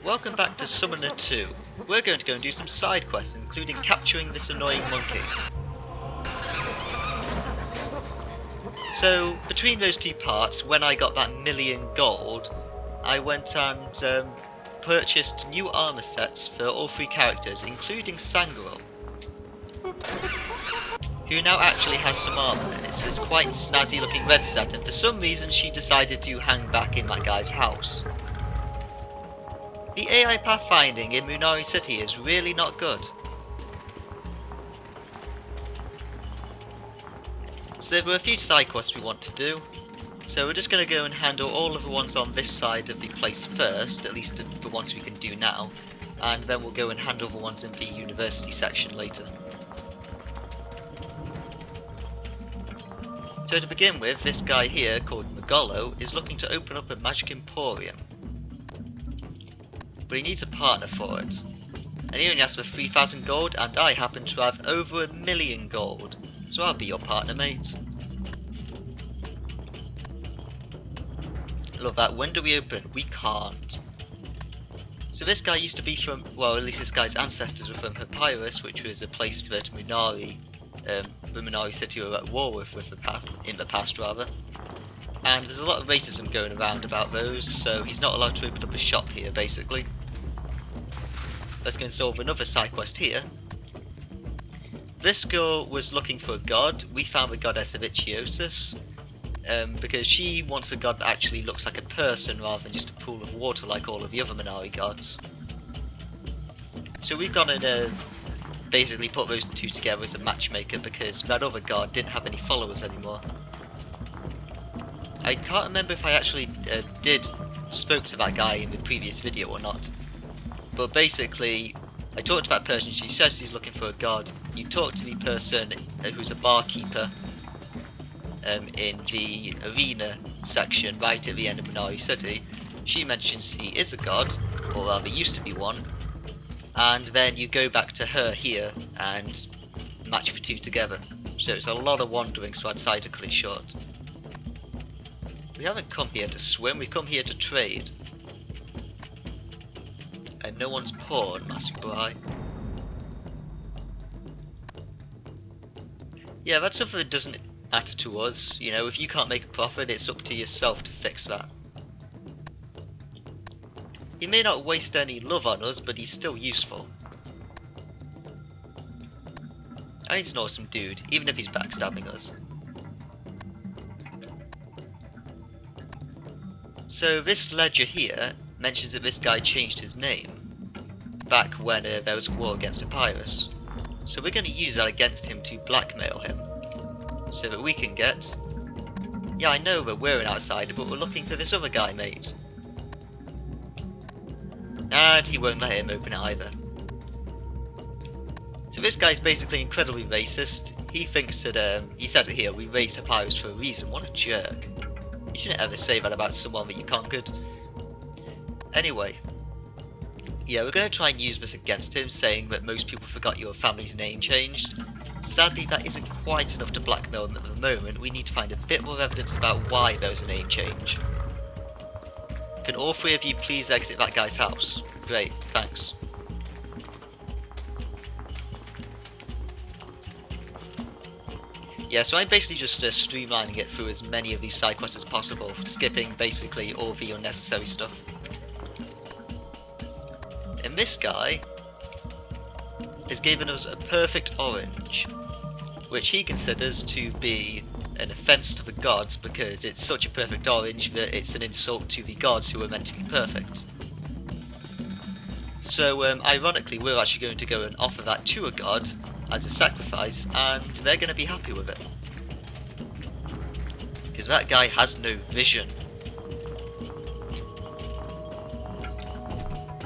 Welcome back to Summoner 2. We're going to go and do some side quests, including capturing this annoying monkey. So, between those two parts, when I got that 1,000,000 gold, I went and purchased new armor sets for all 3 characters, including Sangro, who now actually has some armor, and it's this quite snazzy looking red set, and for some reason she decided to hang back in that guy's house. The AI pathfinding in Munari City is really not good. So there were a few side quests we want to do, so we're just going to go and handle all of the ones on this side of the place first, at least the ones we can do now, and then we'll go and handle the ones in the university section later. So to begin with, this guy here, called Magolo, is looking to open up a magic emporium. But he needs a partner for it. And he only asks for 3,000 gold, and I happen to have over 1,000,000 gold. So I'll be your partner, mate. Love that. When do we open? We can't. So this guy used to be from, well, at least this guy's ancestors were from Papyrus, which was a place that Munari, the Munari City were at war with in the past rather. And there's a lot of racism going around about those, so he's not allowed to open up a shop here, basically. Let's go and solve another side quest here. This girl was looking for a god. We found the goddess of Ichthyosis, because she wants a god that actually looks like a person rather than just a pool of water like all of the other Munari gods. So we've gone and basically put those two together as a matchmaker because that other god didn't have any followers anymore. I can't remember if I actually spoke to that guy in the previous video or not. But basically, I talked to that person, she says she's looking for a god. You talk to the person who's a barkeeper in the arena section right at the end of Munari City. She mentions he is a god, or rather used to be one. And then you go back to her here and match the two together. So it's a lot of wandering, so I decided to cut it short. We haven't come here to swim, we've come here to trade. And no one's pawn, Masubai. Yeah, that's something that doesn't matter to us. You know, if you can't make a profit, it's up to yourself to fix that. He may not waste any love on us, but he's still useful. And he's an awesome dude, even if he's backstabbing us. So this ledger here mentions that this guy changed his name back when there was a war against Papyrus. So we're going to use that against him to blackmail him, so that we can get... Yeah, I know that we're an outsider, but we're looking for this other guy, mate. And he won't let him open it either. So this guy's basically incredibly racist. He thinks that, he says it here, we raised Papyrus for a reason. What a jerk. You shouldn't ever say that about someone that you conquered. Anyway, yeah, we're going to try and use this against him, saying that most people forgot your family's name changed. Sadly, that isn't quite enough to blackmail him at the moment. We need to find a bit more evidence about why there was a name change. Can all 3 of you please exit that guy's house? Great, thanks. Yeah, so I'm basically just streamlining it through as many of these side quests as possible, skipping basically all the unnecessary stuff. And this guy has given us a perfect orange, which he considers to be an offence to the gods because it's such a perfect orange that it's an insult to the gods who are meant to be perfect. So ironically, we're actually going to go and offer that to a god as a sacrifice, and they're going to be happy with it. Because that guy has no vision.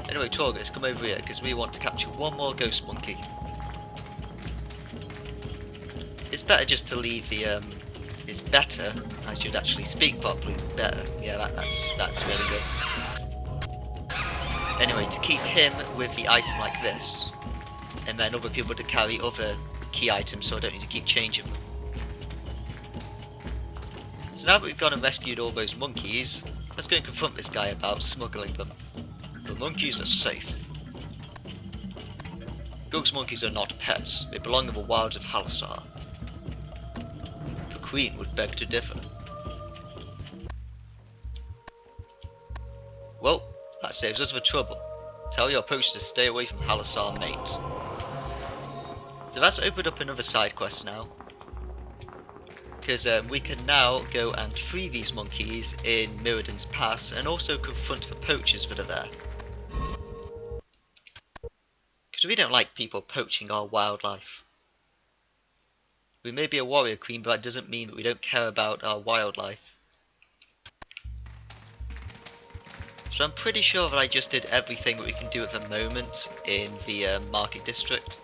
Anyway, Torgus, come over here, because we want to capture one more ghost monkey. It's better just to leave the, it's better, I should actually speak properly, better. Yeah, that's really good. Anyway, to keep him with the item like this, and then other people to carry other key items so I don't need to keep changing them. So now that we've gone and rescued all those monkeys, let's go and confront this guy about smuggling them. The monkeys are safe. Gug's monkeys are not pets. They belong in the wilds of Halasar. The Queen would beg to differ. Well, that saves us the trouble. Tell your poachers to stay away from Halasar, mate. So that's opened up another side quest now. Because we can now go and free these monkeys in Mirrodin's Pass and also confront the poachers that are there. Because we don't like people poaching our wildlife. We may be a warrior queen, but that doesn't mean that we don't care about our wildlife. So I'm pretty sure that I just did everything that we can do at the moment in the market district.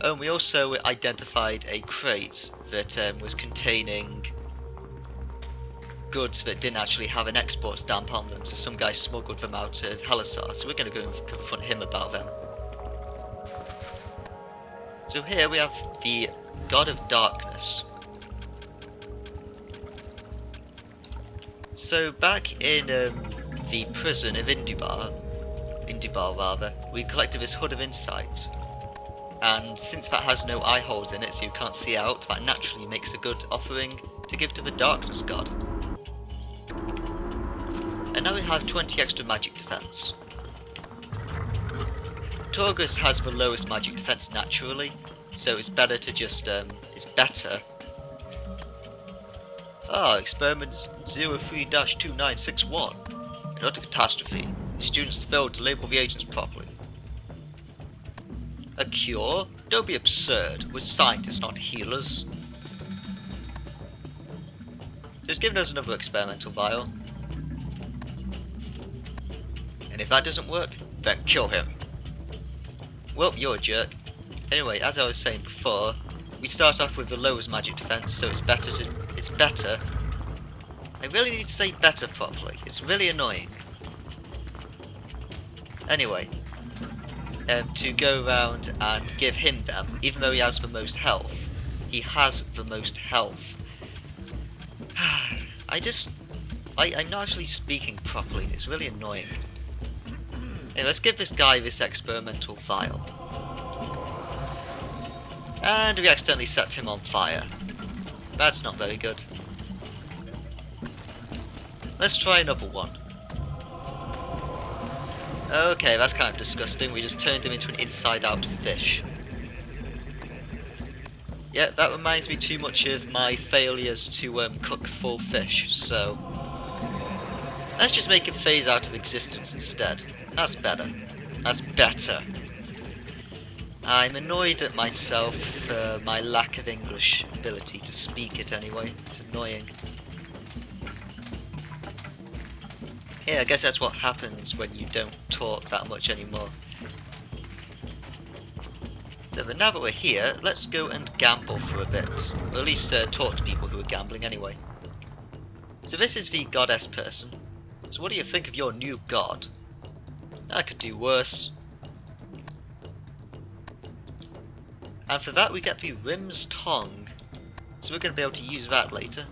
Oh, and we also identified a crate that was containing goods that didn't actually have an export stamp on them, so some guy smuggled them out of Halasar, so we're going to go and confront him about them. So here we have the God of Darkness. So back in the prison of Indubar rather, we collected this Hood of Insight. And since that has no eye holes in it, so you can't see out, that naturally makes a good offering to give to the Darkness God. And now we have 20 extra magic defense. Torgus has the lowest magic defense naturally, so it's better to just, experiment 03-2961. Not a catastrophe. The students failed to label the agents properly. A cure? Don't be absurd. We're scientists, not healers. So it's given us another experimental vial. And if that doesn't work, then kill him. Well, you're a jerk. Anyway, as I was saying before, we start off with the lowest magic defense, so it's better. I really need to say better properly. It's really annoying. Anyway, to go around and give him them, even though he has the most health. He has the most health. I'm not actually speaking properly, it's really annoying. Anyway, let's give this guy this experimental vial. And we accidentally set him on fire. That's not very good. Let's try another one. Okay, that's kind of disgusting. We just turned him into an inside-out fish. Yeah, that reminds me too much of my failures to cook full fish, so let's just make him phase out of existence instead. That's better. That's better. I'm annoyed at myself for my lack of English ability to speak it anyway. It's annoying. Yeah, I guess that's what happens when you don't talk that much anymore. So but now that we're here, let's go and gamble for a bit. Or at least talk to people who are gambling anyway. So this is the goddess person. So what do you think of your new god? I could do worse. And for that we get the Rim's Tongue. So we're going to be able to use that later.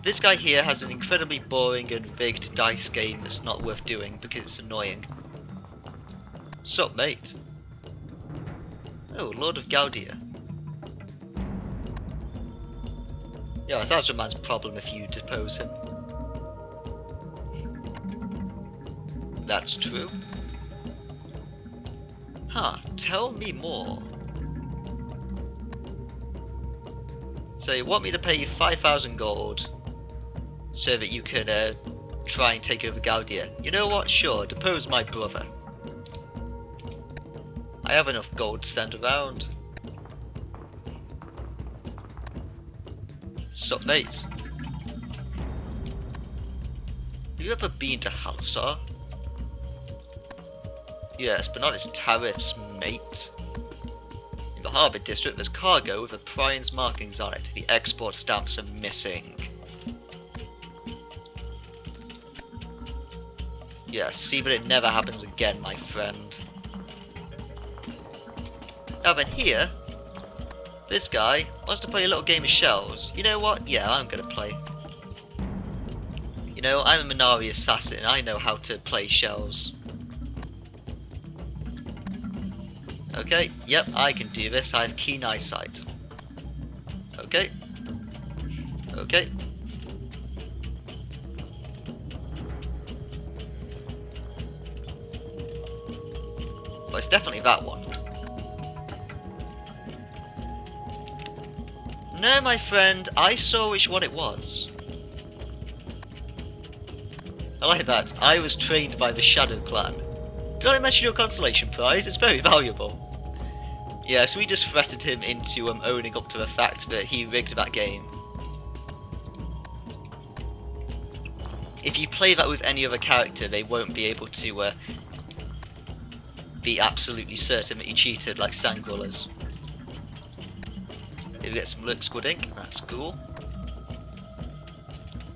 This guy here has an incredibly boring and rigged dice game that's not worth doing because it's annoying. Sup, mate? Oh, Lord of Gaudia. Yeah, that's Azraman's problem if you depose him. That's true. Huh, tell me more. So you want me to pay you 5,000 gold so that you can try and take over Gaudia. You know what? Sure, depose my brother. I have enough gold to send around. Sup, mate? Have you ever been to Halasar? Yes, but not its tariffs, mate. In the harbour district, there's cargo with the prine's markings on it. The export stamps are missing. Yes, see that it never happens again, my friend. Now then here, this guy wants to play a little game of shells. You know what? Yeah, I'm gonna play. You know, I'm a Munari assassin and I know how to play shells. Okay, yep, I can do this. I have keen eyesight. Okay. Okay. Well, it's definitely that one. No, my friend, I saw which one it was. I like that. I was trained by the Shadow Clan. Did I mention your consolation prize? It's very valuable. Yeah, so we just threatened him into owning up to the fact that he rigged that game. If you play that with any other character, they won't be able to be absolutely certain that you cheated like Sangrel is. Here we get some Lurk Squid ink, that's cool.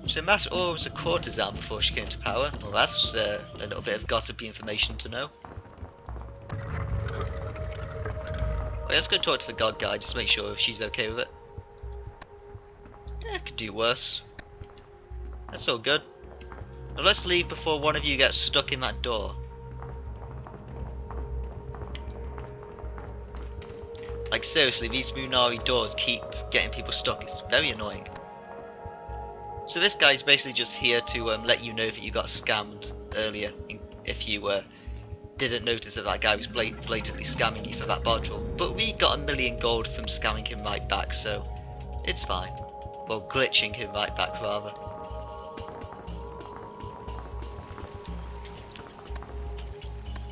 So Mas Aura was a courtesan before she came to power. Well, that's a little bit of gossipy information to know. Well, let's go talk to the god guy, just make sure she's okay with it. Yeah, could do worse. That's all good. Now let's leave before one of you gets stuck in that door. Like seriously, these Munari doors keep getting people stuck, it's very annoying. So this guy's basically just here to let you know that you got scammed earlier, if you didn't notice that that guy was blatantly scamming you for that bottle. But we got 1,000,000 gold from scamming him right back, so it's fine. Well, glitching him right back rather.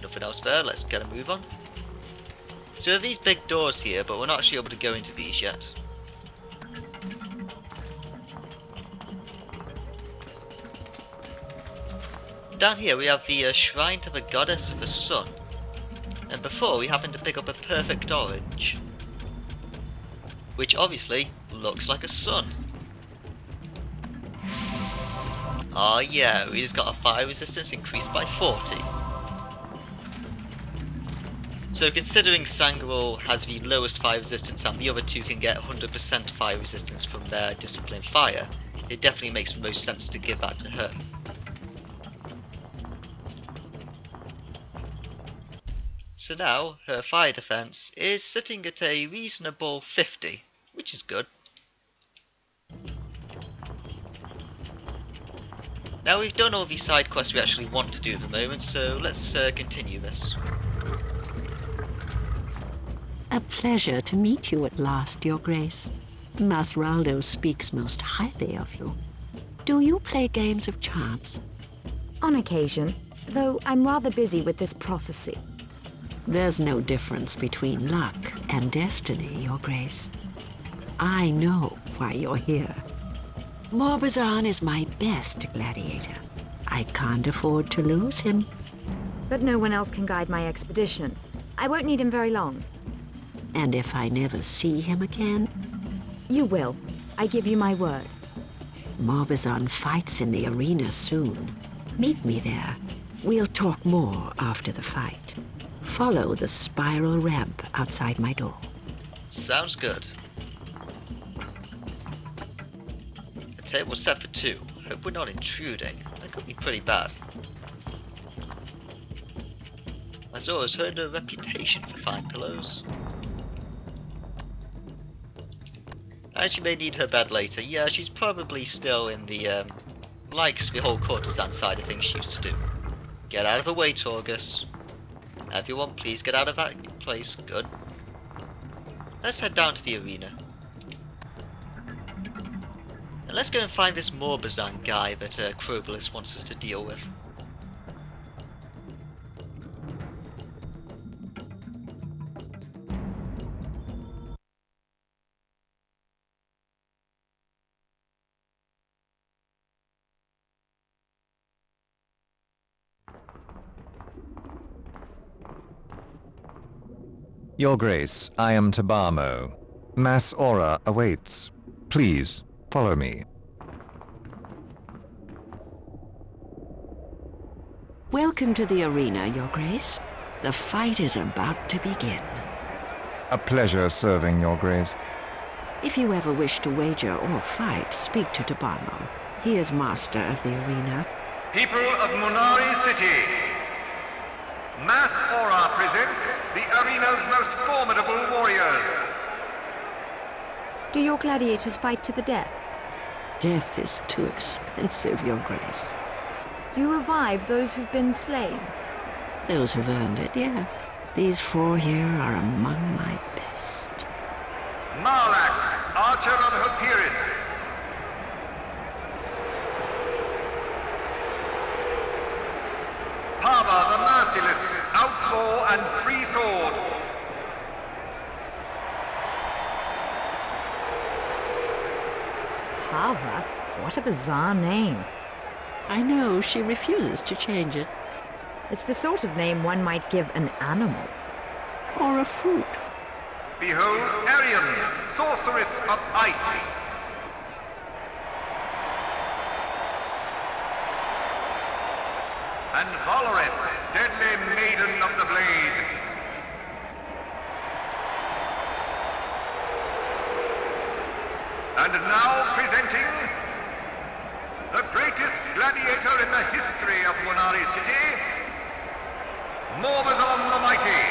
Nothing else there, let's get a move on. So there are these big doors here, but we're not actually able to go into these yet. Down here we have the shrine to the goddess of the sun. And before we happened to pick up a perfect orange. Which obviously looks like a sun. Oh yeah, we just got a fire resistance increased by 40. So considering Sangrel has the lowest fire resistance and the other two can get 100% fire resistance from their discipline fire, it definitely makes the most sense to give that to her. So now, her fire defense is sitting at a reasonable 50, which is good. Now we've done all the side quests we actually want to do at the moment, so let's continue this. A pleasure to meet you at last, Your Grace. Masraldo speaks most highly of you. Do you play games of chance? On occasion, though I'm rather busy with this prophecy. There's no difference between luck and destiny, Your Grace. I know why you're here. Morbazan is my best gladiator. I can't afford to lose him. But no one else can guide my expedition. I won't need him very long. And if I never see him again? You will. I give you my word. Morbazan fights in the arena soon. Meet me there. We'll talk more after the fight. Follow the spiral ramp outside my door. Sounds good. The table's set for 2. Hope we're not intruding. That could be pretty bad. Azora's earned a reputation for fine pillows. And she may need her bed later. Yeah, she's probably still in the, likes the whole courtesan side of things she used to do. Get out of the way, Torgus. Everyone, please get out of that place. Good. Let's head down to the arena. And let's go and find this Morbazan guy that Crobalus wants us to deal with. Your Grace, I am Tabamo. Mas Aura awaits. Please, follow me. Welcome to the arena, Your Grace. The fight is about to begin. A pleasure serving Your Grace. If you ever wish to wager or fight, speak to Tabamo. He is master of the arena. People of Munari City, Mass Aura presents the arena's most formidable warriors. Do your gladiators fight to the death? Death is too expensive, Your Grace. You revive those who've been slain. Those who've earned it, yes. These 4 here are among my best. Marlax, Archer of Hopiris. Pava the Merciless, Outlaw and Free Sword. Pava? What a bizarre name. I know, she refuses to change it. It's the sort of name one might give an animal. Or a fruit. Behold Arian, Sorceress of Ice. And Valoreth, Deadly Maiden of the Blade. And now presenting the greatest gladiator in the history of Munari City, Morbazan the Mighty,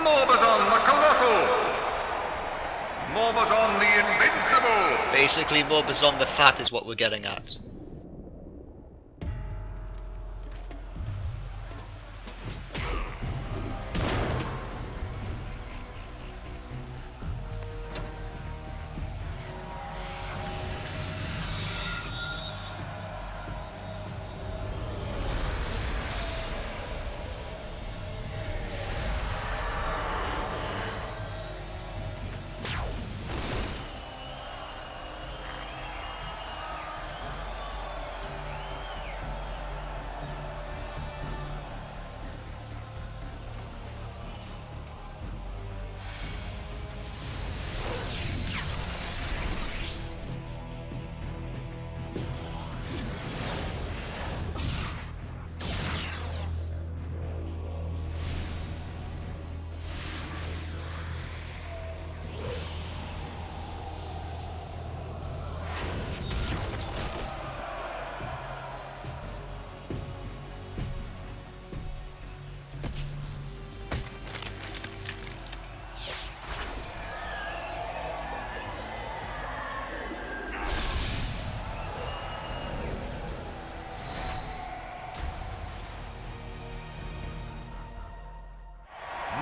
Morbazan the Colossal, Morbazan the Invincible. Basically, Morbazan the Fat is what we're getting at.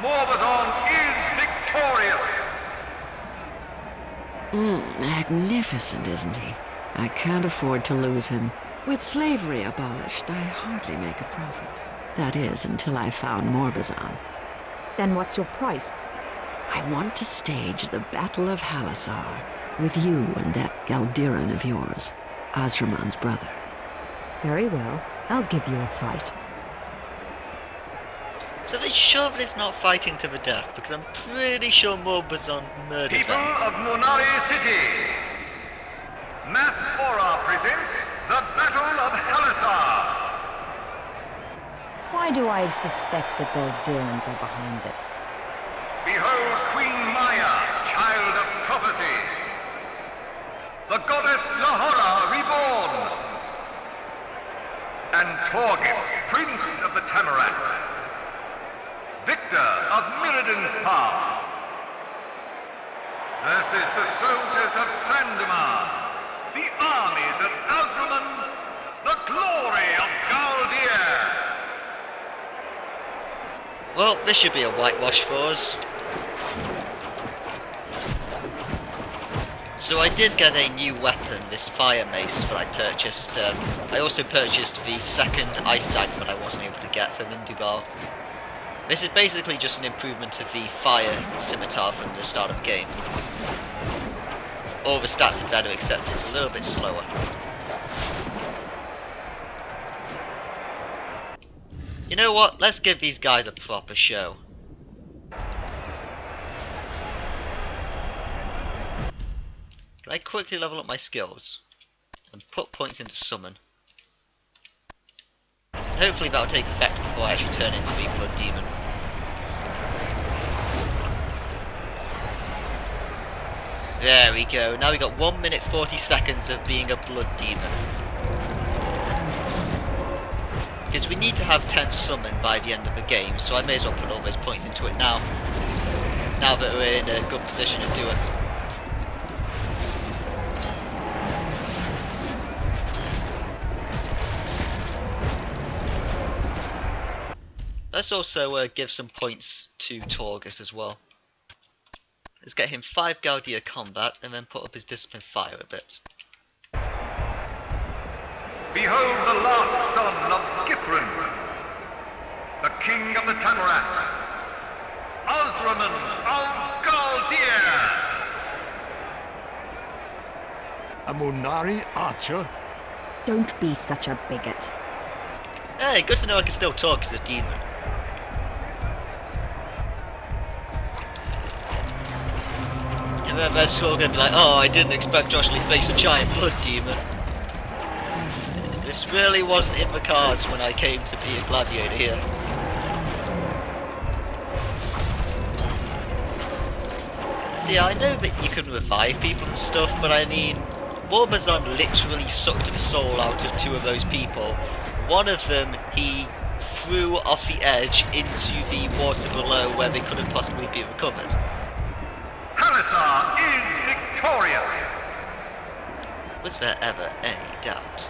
Morbazan is victorious! Magnificent, isn't he? I can't afford to lose him. With slavery abolished, I hardly make a profit. That is, until I found Morbazan. Then what's your price? I want to stage the Battle of Halasar with you and that Galdiran of yours, Azraman's brother. Very well. I'll give you a fight. So they sure it's not fighting to the death, because I'm pretty sure Morbazan murdered People them. of Munari City, Mass Aura presents the Battle of Halasar. Why do I suspect the Goldirans are behind this? Behold Queen Maya, child of prophecy. The goddess Lahora reborn. And Torgis, prince of the Tamarack. Victor of Mirrodin's Pass. Versus the soldiers of Sandemar, the armies of Azraman, the glory of Galdir. Well, this should be a whitewash for us. So I did get a new weapon, this fire mace that I purchased. I also purchased the second ice dagger that I wasn't able to get from Indubar. This is basically just an improvement of the fire scimitar from the start of the game. All the stats are better except it's a little bit slower. You know what? Let's give these guys a proper show. Can I quickly level up my skills and put points into summon? And hopefully that'll take effect before I actually turn into the Blood Demon. There we go. Now we got 1 minute 40 seconds of being a blood demon. Because we need to have 10 summoned by the end of the game, so I may as well put all those points into it now. Now that we're in a good position to do it. Let's also give some points to Torgus as well. Let's get him 5 Gladiator combat and then put up his discipline fire a bit. Behold the last son of Githrin, the king of the Tamarat, Osraman of Galdir! A Munari archer? Don't be such a bigot. Hey, good to know I can still talk as a demon. And then they're still going to be like, oh, I didn't expect to actually face a giant blood demon. This really wasn't in the cards when I came to be a gladiator here. So yeah, I know that you can revive people and stuff, but I mean, Morbazan literally sucked the soul out of 2 of those people. One of them, he threw off the edge into the water below where they couldn't possibly be recovered. Halisar is victorious! Was there ever any doubt?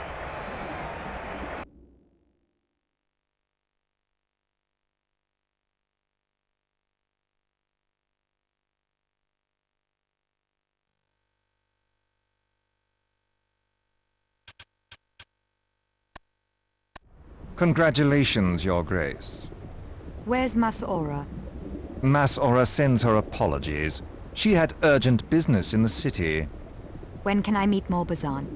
Congratulations, Your Grace. Where's Masora? Masora sends her apologies. She had urgent business in the city. When can I meet Morbazan?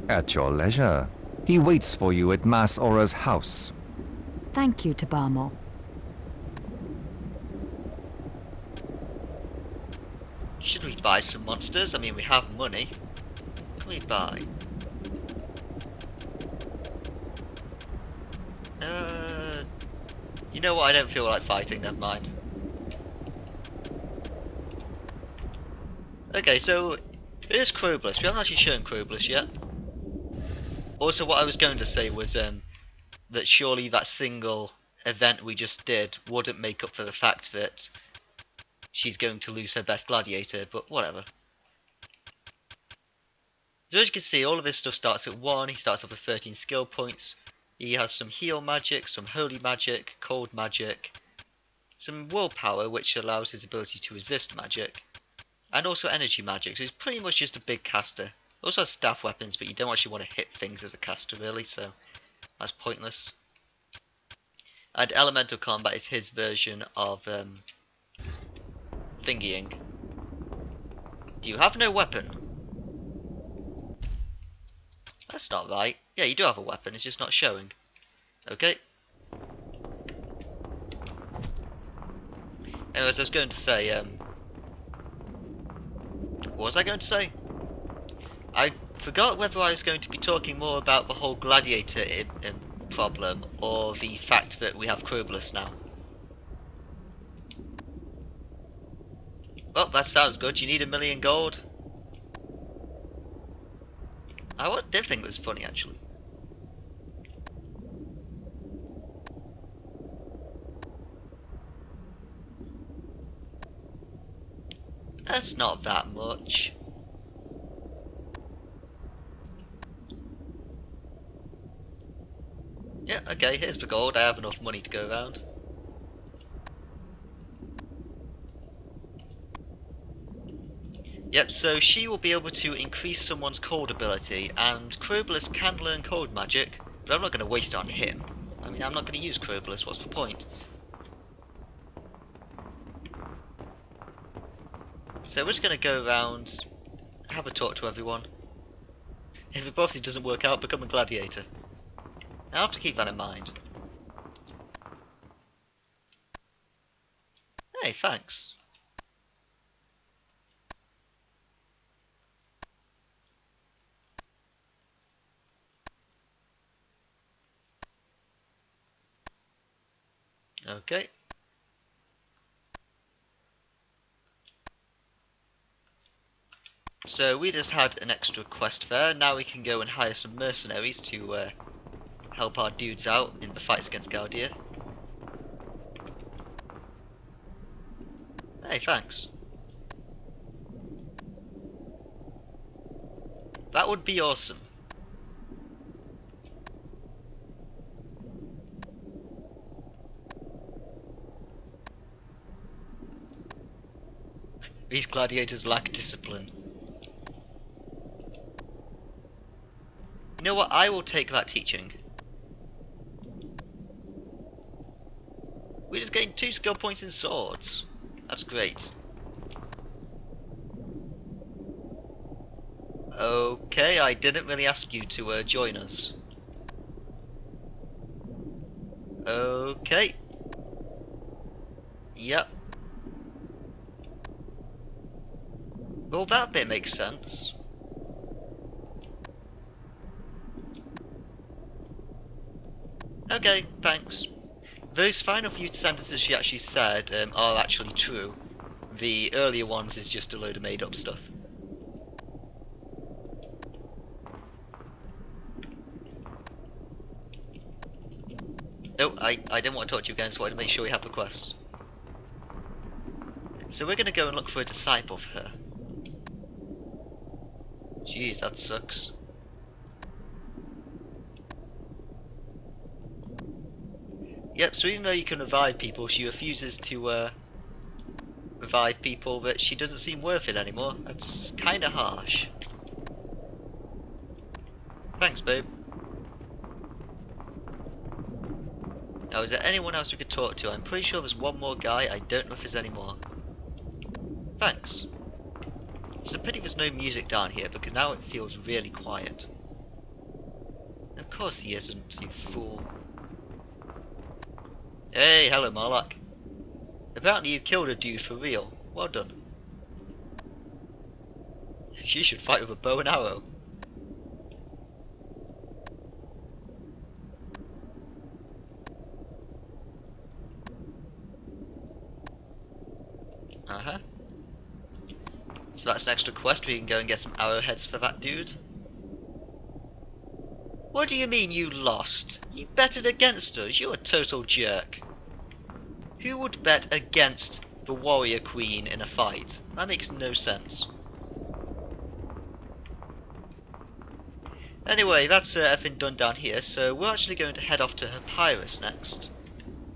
At your leisure. He waits for you at Masora's house. Thank you, Tabamo. Should we buy some monsters? I mean, we have money. What can we buy? You know what? I don't feel like fighting. Never mind. Okay, so here's Kroblus. We haven't actually shown Kroblus yet. Also, what I was going to say was that surely that single event we just did wouldn't make up for the fact that she's going to lose her best gladiator, but whatever. So as you can see, all of his stuff starts at 1. He starts off with 13 skill points. He has some heal magic, some holy magic, cold magic, some willpower, which allows his ability to resist magic, and also energy magic, so he's pretty much just a big caster. Also has staff weapons, but you don't actually want to hit things as a caster really, so that's pointless. And elemental combat is his version of thingying. Do you have no weapon? That's not right. Yeah, you do have a weapon, it's just not showing. Okay. Anyways, I was going to say, what was I going to say? I forgot whether I was going to be talking more about the whole gladiator problem, or the fact that we have Kroblus now. Well, that sounds good. You need 1,000,000 gold. I did think it was funny, actually. That's not that much. Yeah, okay, here's the gold. I have enough money to go around. Yep, so she will be able to increase someone's cold ability, and Kroblus can learn cold magic, but I'm not going to waste it on him. I mean, I'm not going to use Kroblus, what's the point? So we're just going to go around, have a talk to everyone. If the prophecy doesn't work out, become a gladiator. I'll have to keep that in mind. Hey, thanks. Okay. So we just had an extra quest there. Now we can go and hire some mercenaries to help our dudes out in the fights against Gladiator. Hey, thanks. That would be awesome. These gladiators lack discipline. You know what? I will take that teaching. We're just getting 2 skill points in swords. That's great. Okay, I didn't really ask you to join us. Okay. Yep. Well, that bit makes sense. Okay, thanks. Those final few sentences she actually said are actually true. The earlier ones is just a load of made up stuff. Oh, I didn't want to talk to you again, so I wanted to make sure we have the quest. So we're going to go and look for a disciple for her. Jeez, that sucks. Yep, so even though you can revive people, she refuses to revive people that she doesn't seem worth it anymore. That's kinda harsh. Thanks, babe. Now, is there anyone else we could talk to? I'm pretty sure there's one more guy, I don't know if there's any more. Thanks. It's a pity there's no music down here, because now it feels really quiet. Of course he isn't, you fool. Hey, hello Marlock. Apparently you killed a dude for real. Well done. She should fight with a bow and arrow. Uh-huh. So that's an extra quest, we can go and get some arrowheads for that dude. What do you mean you lost? You betted against us, you're a total jerk. Who would bet against the warrior queen in a fight? That makes no sense. Anyway, that's everything done down here, so we're actually going to head off to Papyrus next.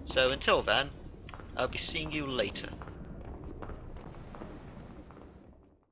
So until then, I'll be seeing you later.